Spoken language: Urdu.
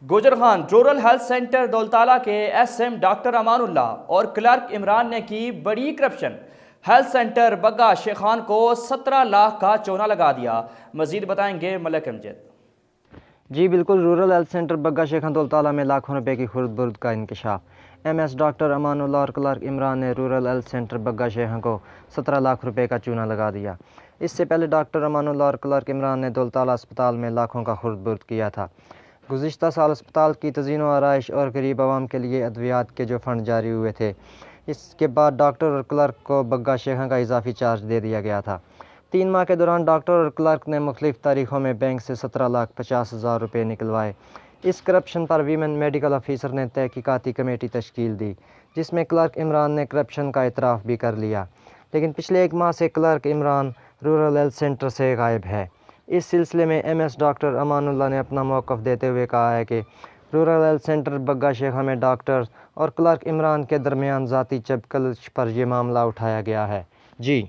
گوجرخان رورل ہیلتھ سینٹر دولتالہ کے S M doctor Aman Ullah اور کلرک عمران نے کی بڑی کرپشن۔ ہیلتھ سینٹر بگا شیخان کو 17 لاکھ کا چونا لگا دیا۔ مزید بتائیں گے ملک امجد۔ جی بالکل، رورل ہیلتھ سینٹر بگا شیخان دولتالہ میں لاکھوں روپے کی خرد برد کا انکشاف۔ M S doctor Aman Ullah اور کلرک عمران نے رورل ہیلتھ سینٹر بگا شیخان کو 17 لاکھ روپے کا چونا لگا دیا۔ اس سے پہلے ڈاکٹر امان اللہ اور کلرک عمران نے دولتالہ اسپتال میں لاکھوں کا خرد برد کیا تھا۔ گزشتہ سال اسپتال کی تزئین و آرائش اور غریب عوام کے لیے ادویات کے جو فنڈ جاری ہوئے تھے، اس کے بعد ڈاکٹر اور کلرک کو بگا شیخان کا اضافی چارج دے دیا گیا تھا۔ 3 ماہ کے دوران ڈاکٹر اور کلرک نے مختلف تاریخوں میں بینک سے 17,50,000 روپے نکلوائے۔ اس کرپشن پر ویمن میڈیکل آفیسر نے تحقیقاتی کمیٹی تشکیل دی، جس میں کلرک عمران نے کرپشن کا اعتراف بھی کر لیا، لیکن پچھلے 1 ماہ سے clerk Imran rural health centre سے غائب ہے۔ اس سلسلے میں M S doctor Aman Ullah نے اپنا موقف دیتے ہوئے کہا ہے کہ رورل ہیلتھ سینٹر بگا شیخان میں ڈاکٹر اور کلرک عمران کے درمیان ذاتی چپکلش پر یہ معاملہ اٹھایا گیا ہے۔ جی